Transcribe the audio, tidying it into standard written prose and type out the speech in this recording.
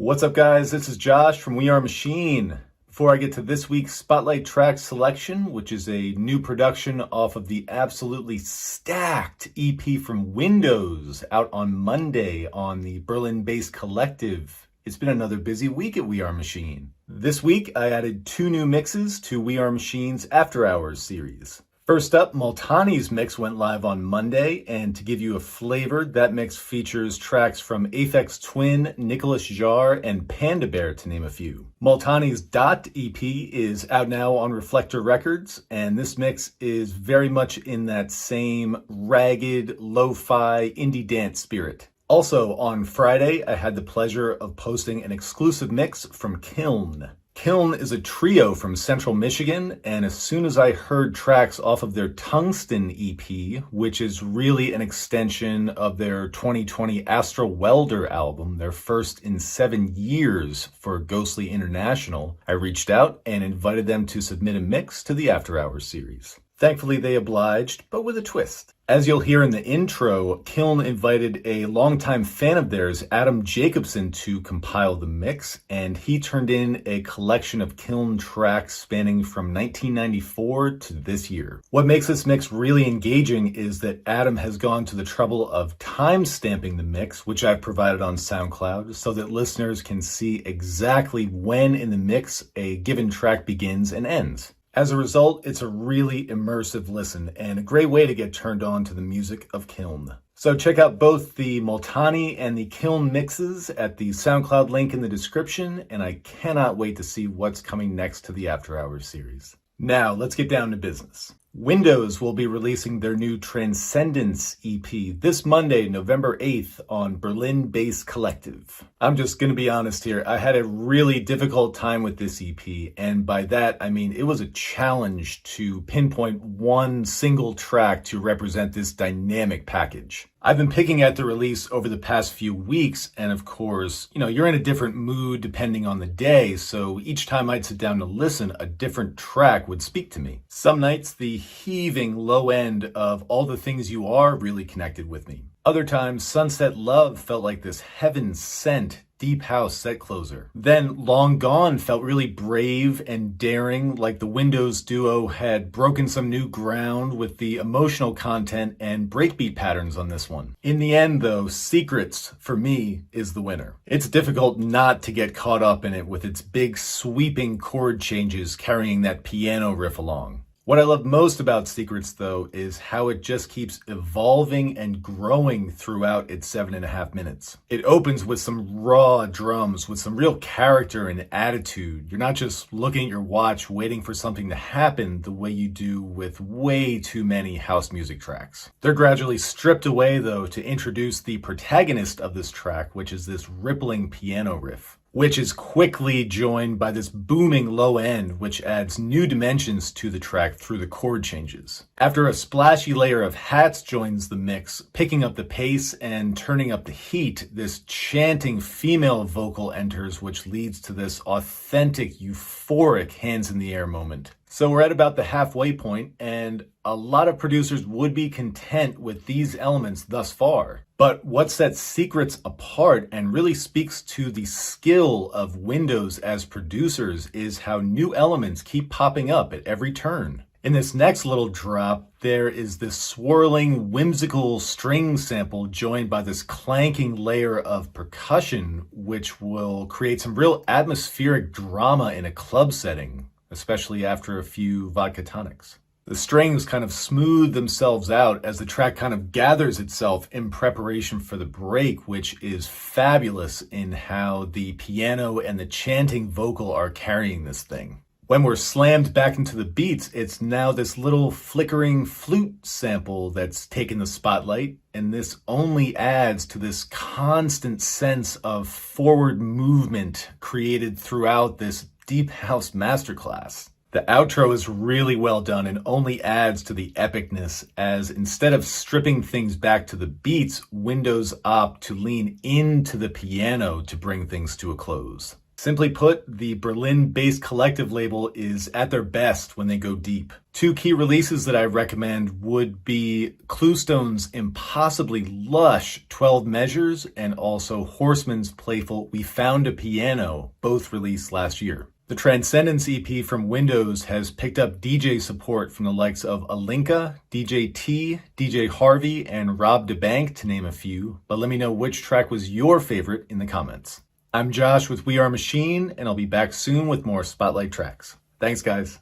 What's up, guys? This is Josh from We Are Machine. Before I get to this week's Spotlight Track Selection, which is a new production off of the absolutely stacked EP from Windows out on Monday on the Berlin-based Collective, it's been another busy week at We Are Machine. This week, I added 2 new mixes to We Are Machine's Afterhours series. First up, Multani's mix went live on Monday, and to give you a flavor, that mix features tracks from Aphex Twin, Nicholas Jarre, and Panda Bear, to name a few. Multani's Dot EP is out now on Reflector Records, and this mix is very much in that same ragged, lo-fi, indie dance spirit. Also, on Friday, I had the pleasure of posting an exclusive mix from Kiln. Kiln is a trio from Central Michigan, and as soon as I heard tracks off of their Tungsten EP, which is really an extension of their 2020 Astral Welder album, their first in 7 years for Ghostly International, I reached out and invited them to submit a mix to the Afterhours series. Thankfully, they obliged, but with a twist. As you'll hear in the intro, Kiln invited a longtime fan of theirs, Adam Jacobson, to compile the mix, and he turned in a collection of Kiln tracks spanning from 1994 to this year. What makes this mix really engaging is that Adam has gone to the trouble of time-stamping the mix, which I've provided on SoundCloud, so that listeners can see exactly when in the mix a given track begins and ends. As a result, it's a really immersive listen and a great way to get turned on to the music of Kiln. So check out both the Multani and the Kiln mixes at the SoundCloud link in the description, and I cannot wait to see what's coming next to the Afterhours series. Now, let's get down to business. Windows will be releasing their new Transcendence EP this Monday, November 8th on Berlin-based Collective. I'm just going to be honest here, I had a really difficult time with this EP, and by that I mean it was a challenge to pinpoint one single track to represent this dynamic package. I've been picking at the release over the past few weeks, and of course, you're in a different mood depending on the day, so each time I'd sit down to listen, a different track would speak to me. Some nights, the heaving low end of All the Things You Are really connected with me. Other times, Sunset Love felt like this heaven-sent deep house set closer. Then Long Gone felt really brave and daring, like the Windows duo had broken some new ground with the emotional content and breakbeat patterns on this one. In the end, though, Secrets, for me, is the winner. It's difficult not to get caught up in it with its big sweeping chord changes carrying that piano riff along. What I love most about Secrets, though, is how it just keeps evolving and growing throughout its 7.5 minutes. It opens with some raw drums with some real character and attitude. You're not just looking at your watch waiting for something to happen the way you do with way too many house music tracks. They're gradually stripped away, though, to introduce the protagonist of this track, which is this rippling piano riff, which is quickly joined by this booming low end, which adds new dimensions to the track through the chord changes. After a splashy layer of hats joins the mix, picking up the pace and turning up the heat, this chanting female vocal enters, which leads to this authentic, euphoric hands in the air moment. So we're at about the halfway point, and a lot of producers would be content with these elements thus far. But what sets Secrets apart and really speaks to the skill of Windows as producers is how new elements keep popping up at every turn. In this next little drop, there is this swirling, whimsical string sample joined by this clanking layer of percussion, which will create some real atmospheric drama in a club setting, especially after a few vodka tonics. The strings kind of smooth themselves out as the track kind of gathers itself in preparation for the break, which is fabulous in how the piano and the chanting vocal are carrying this thing. When we're slammed back into the beats, it's now this little flickering flute sample that's taken the spotlight, and this only adds to this constant sense of forward movement created throughout this deep house masterclass. The outro is really well done and only adds to the epicness, as instead of stripping things back to the beats, Windows opt to lean into the piano to bring things to a close. Simply put, the Berlin-based collective label is at their best when they go deep. Two key releases that I recommend would be Cluestone's impossibly lush 12 Measures and also Horseman's playful We Found a Piano, both released last year. The Transcendence EP from Windows has picked up DJ support from the likes of Alinka, DJ T, DJ Harvey, and Rob DeBank, to name a few, but let me know which track was your favorite in the comments. I'm Josh with We Are Machine, and I'll be back soon with more Spotlight tracks. Thanks, guys.